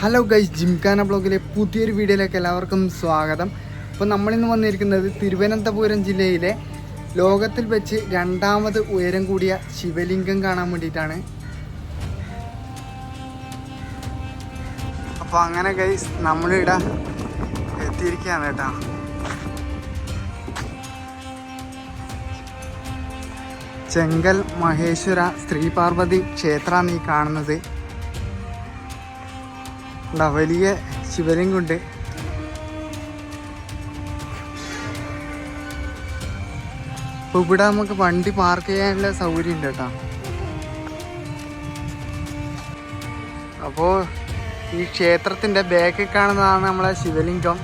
Hello guys, gymkhana ബ്ലോഗിലെ പുതിയൊരു വീഡിയോയിലേക്ക് എല്ലാവർക്കും സ്വാഗതം. അപ്പോൾ നമ്മളിന്ന് വന്നിരിക്കുന്നത് തിരുവനന്തപുരം ജില്ലയിലെ ലോകത്തിൽ വെച്ച് രണ്ടാമത് ഉയരം കൂടിയ ശിവലിംഗം കാണാൻ വേണ്ടിയിട്ടാണ്. അപ്പോൾ അങ്ങനെ ഗൈസ് നമ്മളിവിടെ എത്തിയിരിക്കുകയാണ് കേട്ടോ. ചെങ്കൽ മഹേശ്വര ശ്രീ പാർവതി ക്ഷേത്രമാണ് ഈ കാണുന്നത്. വലിയ ശിവലിംഗമുണ്ട്. അപ്പോൾ ഇവിടെ നമുക്ക് വണ്ടി പാർക്ക് ചെയ്യാനുള്ള സൗകര്യം ഉണ്ട് കേട്ടോ. അപ്പോൾ ഈ ക്ഷേത്രത്തിൻ്റെ ബാക്കിൽ കാണുന്നതാണ് നമ്മളെ ശിവലിംഗം.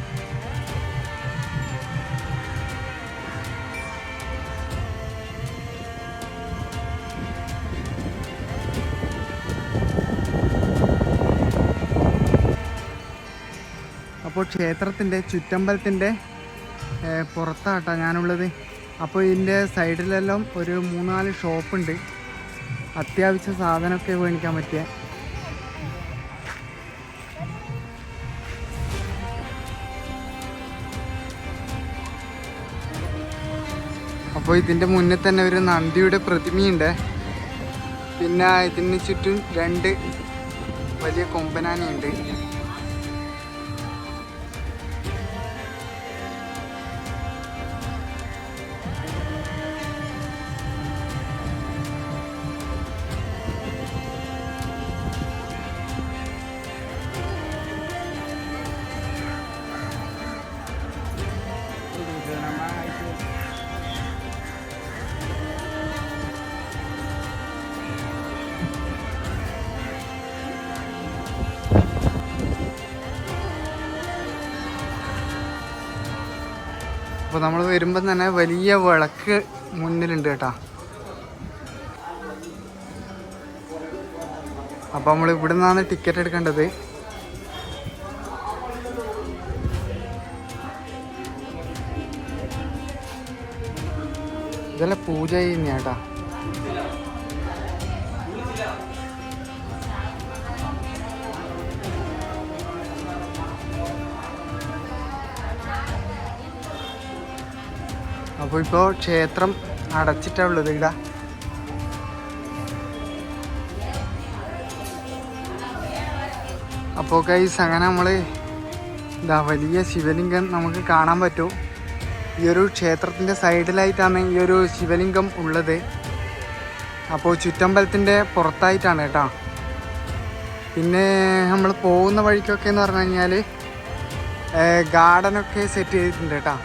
അപ്പോൾ ക്ഷേത്രത്തിൻ്റെ ചുറ്റമ്പലത്തിൻ്റെ പുറത്താട്ടോ ഞാനുള്ളത്. അപ്പോൾ ഇതിൻ്റെ സൈഡിലെല്ലാം ഒരു 3-4 ഷോപ്പുണ്ട്, അത്യാവശ്യ സാധനമൊക്കെ മേടിക്കാൻ പറ്റിയ. അപ്പോൾ ഇതിൻ്റെ മുന്നിൽ തന്നെ ഒരു നന്ദിയുടെ പ്രതിമയുണ്ട്. പിന്നെ ഇതിന് ചുറ്റും 2 വലിയ കൊമ്പനാനയുണ്ട്. അപ്പോൾ നമ്മൾ വരുമ്പം തന്നെ വലിയ വിളക്ക് മുന്നിലുണ്ട് കേട്ടോ. അപ്പോൾ നമ്മൾ ഇവിടെ നിന്നാണ് ടിക്കറ്റ് എടുക്കേണ്ടത്. ഇതെല്ലാം പൂജ ചെയ്യുന്ന കേട്ടോ. അപ്പോൾ ഇപ്പോൾ ക്ഷേത്രം അടച്ചിട്ടാണ് ഉള്ളത് ഇവിടെ. അപ്പോൾ ഗൈസ് അങ്ങനെ നമ്മൾ വലിയ ശിവലിംഗം നമുക്ക് കാണാൻ പറ്റും. ഈ ഒരു ക്ഷേത്രത്തിൻ്റെ സൈഡിലായിട്ടാണ് ഈ ഒരു ശിവലിംഗം ഉള്ളത്. അപ്പോൾ ചുറ്റമ്പലത്തിൻ്റെ പുറത്തായിട്ടാണ് കേട്ടോ. പിന്നെ നമ്മൾ പോകുന്ന വഴിക്കൊക്കെ എന്ന് പറഞ്ഞു കഴിഞ്ഞാൽ ഗാർഡനൊക്കെ സെറ്റ് ചെയ്തിട്ടുണ്ട് കേട്ടോ.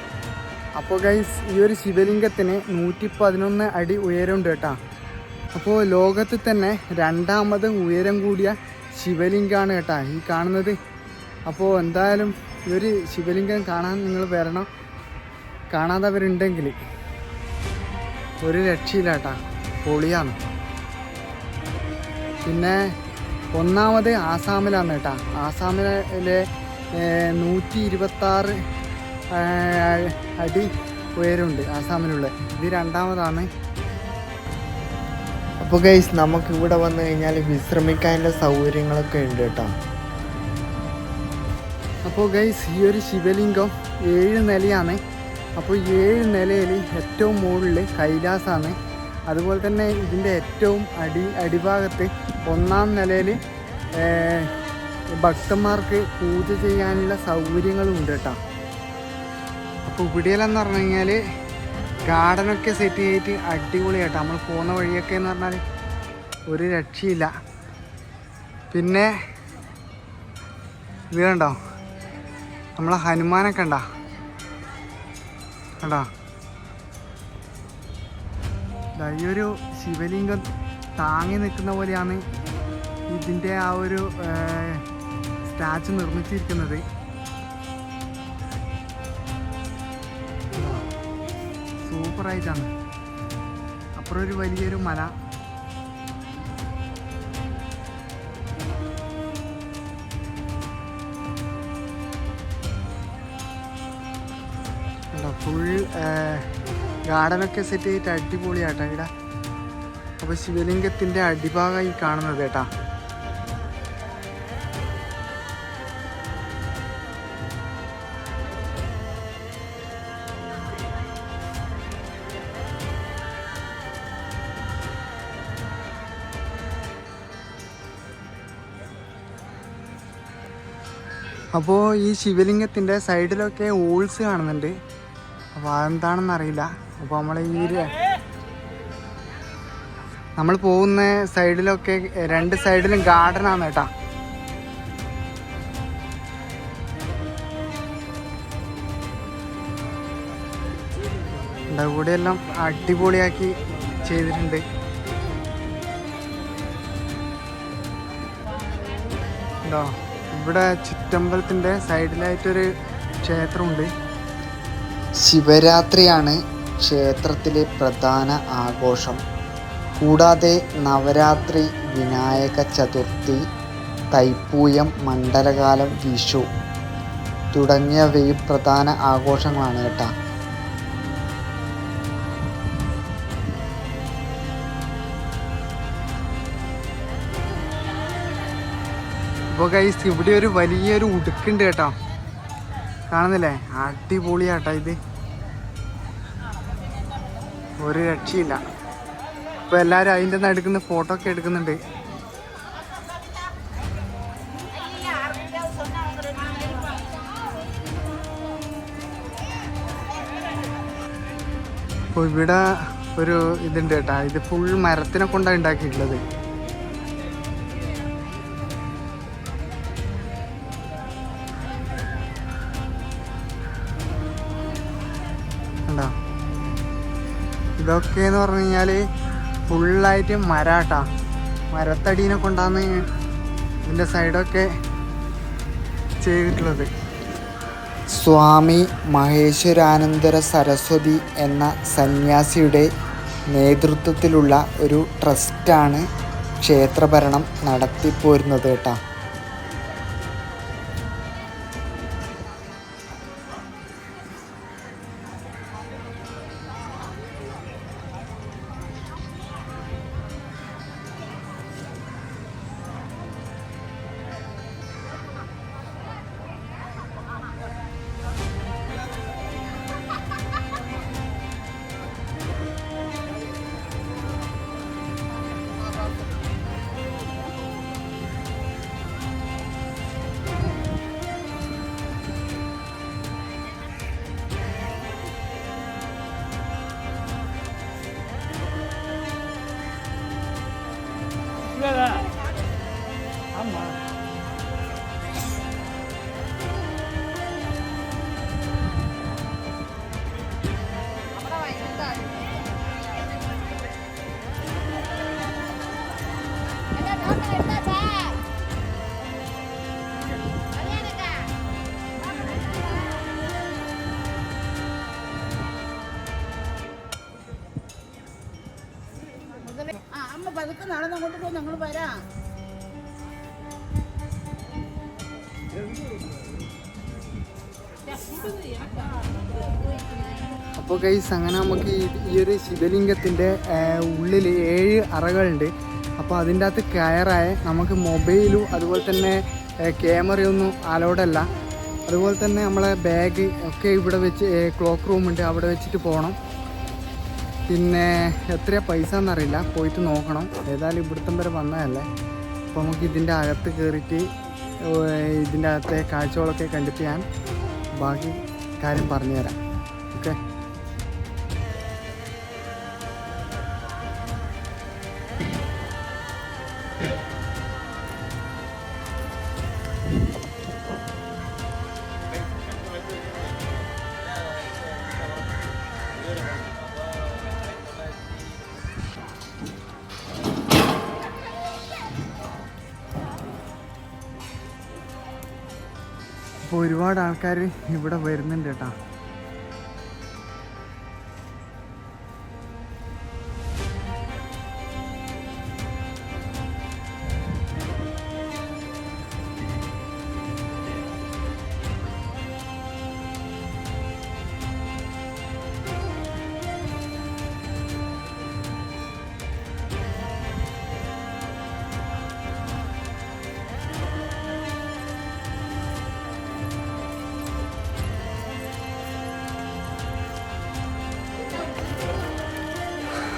അപ്പോൾ ഗൈസ് ഈ ഒരു ശിവലിംഗത്തിന് 111 അടി ഉയരമുണ്ട് കേട്ടോ. അപ്പോൾ ലോകത്തിൽ തന്നെ രണ്ടാമത് ഉയരം കൂടിയ ശിവലിംഗമാണ് കേട്ടോ ഈ കാണുന്നത്. അപ്പോൾ എന്തായാലും ഈ ഒരു ശിവലിംഗം കാണാൻ നിങ്ങൾ വരണം. കാണാത്തവരുണ്ടെങ്കിൽ ഒരു രക്ഷയില്ല കേട്ടോ, പൊളിയാണ്. പിന്നെ ഒന്നാമത് ആസാമിലാണ് കേട്ടോ. ആസാമിലെ 126 അടി ഉയരമുണ്ട് ആസാമിലുള്ള. ഇത് രണ്ടാമതാണ്. അപ്പോൾ ഗൈസ് നമുക്ക് ഇവിടെ വന്നു കഴിഞ്ഞാൽ വിശ്രമിക്കാനുള്ള സൗകര്യങ്ങളൊക്കെ ഉണ്ട് കേട്ടോ. അപ്പോൾ ഗൈസ് ഈ ഒരു ശിവലിംഗം 7 നിലയാണ്. അപ്പോൾ 7 നിലയിൽ ഏറ്റവും മുകളിൽ കൈലാസാണ്. അതുപോലെ തന്നെ ഇതിൻ്റെ ഏറ്റവും അടിഭാഗത്ത് 1-ാം നിലയിൽ ഭക്തന്മാർക്ക് പൂജ ചെയ്യാനുള്ള സൗകര്യങ്ങളും ഉണ്ട് കേട്ടോ. അപ്പോൾ ഇവിടെയെല്ലാം പറഞ്ഞു കഴിഞ്ഞാൽ ഗാർഡനൊക്കെ സെറ്റ് ചെയ്തിട്ട് അടിപൊളിയാട്ടോ. നമ്മൾ പോകുന്ന വഴിയൊക്കെ എന്ന് പറഞ്ഞാൽ ഒരു രക്ഷയില്ല. പിന്നെ ഇത് കണ്ടോ, നമ്മളെ ഹനുമാനൊക്കെ ഉണ്ടോ കണ്ടോ. ഈ ഒരു ശിവലിംഗം താങ്ങി നിൽക്കുന്ന പോലെയാണ് ഇതിൻ്റെ ആ ഒരു സ്റ്റാച്ചു നിർമ്മിച്ചിരിക്കുന്നത്. സൂപ്പറായിട്ടാണ്. അപ്പുറം ഒരു വലിയൊരു മല. ഫുൾ ഗാർഡനൊക്കെ സെറ്റ് ചെയ്തിട്ട് അടിപൊളിയാട്ടോ ഇവിടെ. അപ്പോൾ ശിവലിംഗത്തിൻ്റെ അടിഭാഗമായി കാണുന്നത് കേട്ടാ. അപ്പോൾ ഈ ശിവലിംഗത്തിൻ്റെ സൈഡിലൊക്കെ ഹോൾസ് കാണുന്നുണ്ട്. അപ്പോൾ അതെന്താണെന്നറിയില്ല. അപ്പോൾ നമ്മൾ പോകുന്ന സൈഡിലൊക്കെ 2 സൈഡിലും ഗാർഡനാണ് കേട്ടോ. കൂടെയെല്ലാം അടിപൊളിയാക്കി ചെയ്തിട്ടുണ്ട്. ഉണ്ടോ, ഇവിടെ ചുറ്റമ്പലത്തിൻ്റെ സൈഡിലായിട്ടൊരു ക്ഷേത്രമുണ്ട്. ശിവരാത്രിയാണ് ക്ഷേത്രത്തിലെ പ്രധാന ആഘോഷം. കൂടാതെ നവരാത്രി, വിനായക ചതുർത്ഥി, തൈപ്പൂയം, മണ്ഡലകാലം, വിഷു തുടങ്ങിയവയും പ്രധാന ആഘോഷങ്ങളാണ് കേട്ടോ. അപ്പോൾ ഗൈസ് ഇവിടെ ഒരു വലിയൊരു ഉടുക്കുണ്ട് കേട്ടോ, കാണുന്നില്ലേ? അടിപൊളിയാട്ടോ ഇത്, ഒരു രക്ഷയില്ല. ഇപ്പോൾ എല്ലാവരും അതിൻ്റെ നടുക്കുന്ന ഫോട്ടോ ഒക്കെ എടുക്കുന്നുണ്ട്. അപ്പോൾ ഇവിടെ ഒരു ഇതുണ്ട് കേട്ടോ, ഇത് ഫുൾ മരത്തിനെ കൊണ്ടാണ് ഉണ്ടാക്കിയിട്ടുള്ളത്. കണ്ടോ, ഇതൊക്കെ എന്ന് പറഞ്ഞു കഴിഞ്ഞാൽ ഫുള്ളായിട്ട് മരാട്ടാ, മരത്തടീനെ കൊണ്ടാണ് ഇതിൻ്റെ സൈഡൊക്കെ ചെയ്തിട്ടുള്ളത്. സ്വാമി മഹേശ്വരാനന്ദ സരസ്വതി എന്ന സന്യാസിയുടെ നേതൃത്വത്തിലുള്ള ഒരു ട്രസ്റ്റാണ് ക്ഷേത്രഭരണം നടത്തിപ്പോരുന്നത് കേട്ടോ. പതുക്കെ നടന്നങ്ങോട്ട് പോയി, ഞങ്ങൾ വരാം. അപ്പോൾ ഗൈസ് അങ്ങനെ നമുക്ക് ഈ ഒരു ശിവലിംഗത്തിൻ്റെ ഉള്ളിൽ 7 അറകളുണ്ട്. അപ്പോൾ അതിൻ്റെ അകത്ത് കയറായ നമുക്ക് മൊബൈലും അതുപോലെ തന്നെ ക്യാമറയൊന്നും അലൗഡല്ല. അതുപോലെ തന്നെ നമ്മളെ ബാഗ് ഒക്കെ ഇവിടെ വെച്ച് ക്ലോക്ക് റൂമുണ്ട്, അവിടെ വെച്ചിട്ട് പോകണം. പിന്നെ എത്രയാണ് പൈസ എന്നറിയില്ല, പോയിട്ട് നോക്കണം. ഏതായാലും ഇവിടുത്തെ വരെ വന്നതല്ലേ. അപ്പോൾ നമുക്ക് ഇതിൻ്റെ അകത്ത് കയറിയിട്ട് ഇതിൻ്റെ അകത്തെ കാഴ്ചകളൊക്കെ കണ്ടിട്ട് ഞാൻ ബാക്കി കാര്യം പറഞ്ഞുതരാം. ഓക്കെ, അപ്പോൾ ഒരുപാട് ആൾക്കാർ ഇവിടെ വരുന്നുണ്ട് കേട്ടോ.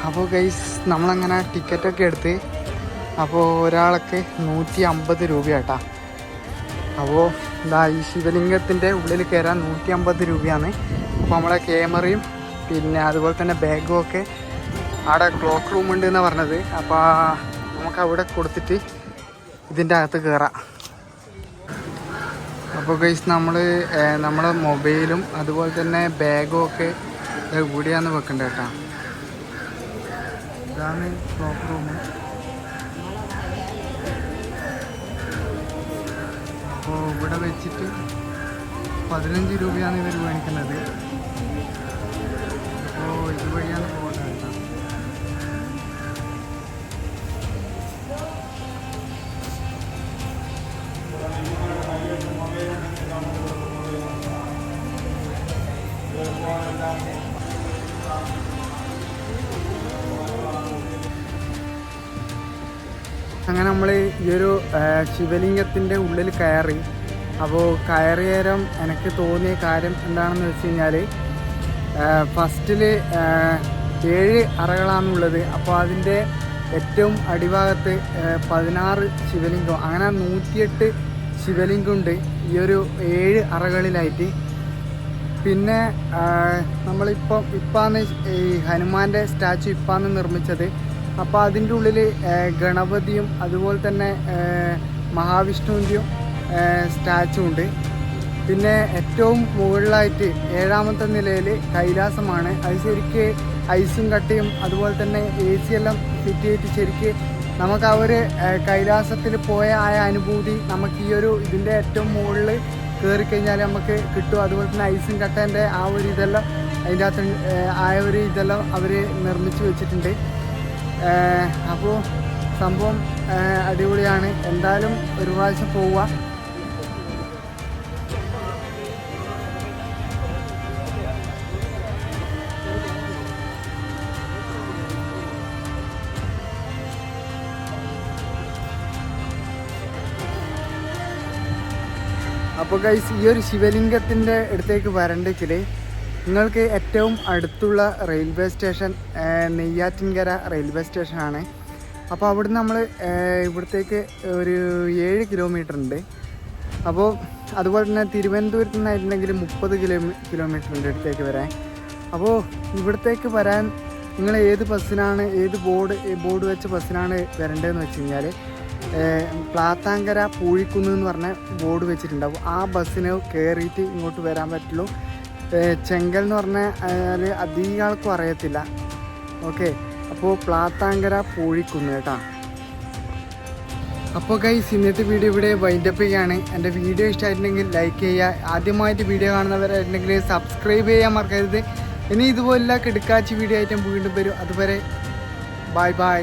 അപ്പോൾ ഗൈസ് നമ്മളങ്ങനെ ടിക്കറ്റൊക്കെ എടുത്ത്, അപ്പോൾ ഒരാൾക്ക് 150 രൂപയാട്ടാ. അപ്പോൾ എന്താ ഈ ശിവലിംഗത്തിൻ്റെ ഉള്ളിൽ കയറാൻ 150 രൂപയാണ്. അപ്പോൾ നമ്മളെ ക്യാമറയും പിന്നെ അതുപോലെ തന്നെ ബാഗും ഒക്കെ അവിടെ ക്ലോക്ക് റൂം ഉണ്ട് എന്നാണ് പറഞ്ഞത്. അപ്പോൾ നമുക്ക് അവിടെ കൊടുത്തിട്ട് ഇതിൻ്റെ അകത്ത് കയറാം. അപ്പോൾ ഗൈസ് നമ്മളെ മൊബൈലും അതുപോലെ തന്നെ ബാഗും ഒക്കെ ഇവിടെയാണ് വെക്കേണ്ടത് കേട്ടോ. ഇതാണ് ക്ലോക്ക് റൂം. അപ്പോൾ ഇവിടെ വെച്ചിട്ട് 15 രൂപയാണ് ഇവർ മേടിക്കുന്നത്. അപ്പോൾ ഇതുവഴിയാണ് പോകുന്നത് കേട്ടോ. അങ്ങനെ നമ്മൾ ഈ ഒരു ശിവലിംഗത്തിൻ്റെ ഉള്ളിൽ കയറി. അപ്പോൾ കയറിയേരം എനിക്ക് തോന്നിയ കാര്യം എന്താണെന്ന് വെച്ച് കഴിഞ്ഞാൽ ഫസ്റ്റിൽ 7 അറകളാണുള്ളത്. അപ്പോൾ അതിൻ്റെ ഏറ്റവും അടിഭാഗത്ത് 16 ശിവലിംഗം, അങ്ങനെ 108 ശിവലിംഗമുണ്ട് ഈ ഒരു 7 അറകളിലായിട്ട്. പിന്നെ ഇപ്പാണ് ഈ ഹനുമാൻ്റെ സ്റ്റാച്ചു ഇപ്പാണ് നിർമ്മിച്ചത്. അപ്പോൾ അതിൻ്റെ ഉള്ളിൽ ഗണപതിയും അതുപോലെ തന്നെ മഹാവിഷ്ണുവിൻ്റെയും സ്റ്റാച്ചു ഉണ്ട്. പിന്നെ ഏറ്റവും മുകളിലായിട്ട് 7ാമത്തെ നിലയിൽ കൈലാസമാണ്. അത് ശരിക്ക് ഐസും കട്ടയും അതുപോലെ തന്നെ AC എല്ലാം ഫിറ്റ് ചെയ്തിട്ട് ശരിക്ക് നമുക്ക് ആ ഒരു കൈലാസത്തിൽ പോയ ആ അനുഭൂതി നമുക്ക് ഈ ഒരു ഇതിൻ്റെ ഏറ്റവും മുകളിൽ കയറിക്കഴിഞ്ഞാൽ നമുക്ക് കിട്ടും. അതുപോലെ തന്നെ ഐസും കട്ടേൻ്റെ ആ ഒരു ഇതെല്ലാം അതിൻ്റെ അകത്ത് ആ ഒരു ഇതെല്ലാം അവർ നിർമ്മിച്ച് വെച്ചിട്ടുണ്ട്. അപ്പോൾ സംഭവം അടിപൊളിയാണ്. എന്തായാലും ഒരു പ്രാവശ്യം പോവുക. അപ്പോൾ ഗൈസ് ഈ ഒരു ശിവലിംഗത്തിൻ്റെ അടുത്തേക്ക് വരണ്ടെങ്കിൽ നിങ്ങൾക്ക് ഏറ്റവും അടുത്തുള്ള റെയിൽവേ സ്റ്റേഷൻ നെയ്യാറ്റിൻകര റെയിൽവേ സ്റ്റേഷനാണ്. അപ്പോൾ അവിടുന്ന് നമ്മൾ ഇവിടത്തേക്ക് ഒരു 7 കിലോമീറ്റർ ഉണ്ട്. അപ്പോൾ അതുപോലെ തന്നെ തിരുവനന്തപുരത്ത് നിന്നായിട്ടുണ്ടെങ്കിൽ 30 കിലോമീറ്റർ ഉണ്ട് അടുത്തേക്ക് വരാൻ. അപ്പോൾ ഇവിടത്തേക്ക് വരാൻ നിങ്ങൾ ഏത് ബസ്സിനാണ് ബോർഡ് വെച്ച ബസ്സിനാണ് വരേണ്ടതെന്ന് വെച്ച് കഴിഞ്ഞാൽ പ്ലാത്താങ്കര പൂഴിക്കുന്ന് എന്ന് പറഞ്ഞ ബോർഡ് വെച്ചിട്ടുണ്ടാവും. ആ ബസ്സിന് കയറിയിട്ട് ഇങ്ങോട്ട് വരാൻ പറ്റുള്ളൂ. ചെങ്കൽ എന്ന് പറഞ്ഞാൽ അധികം ആൾക്കും അറിയത്തില്ല. ഓക്കെ, അപ്പോൾ പ്ലാത്താങ്കര പൂഴിക്കുന്ന് കേട്ടോ. അപ്പോൾ ഗൈസ് ഇന്നത്തെ വീഡിയോ ഇവിടെ വൈൻഡപ്പ് ചെയ്യുകയാണ്. എൻ്റെ വീഡിയോ ഇഷ്ടമായിട്ടുണ്ടെങ്കിൽ ലൈക്ക് ചെയ്യുക. ആദ്യമായിട്ട് വീഡിയോ കാണുന്നവരായിട്ടുണ്ടെങ്കിൽ സബ്സ്ക്രൈബ് ചെയ്യാൻ മറക്കരുത്. ഇനി ഇതുപോലുള്ള കിടക്കാച്ചി വീഡിയോ ആയിട്ടും വീണ്ടും വരും. അതുവരെ ബൈ ബൈ.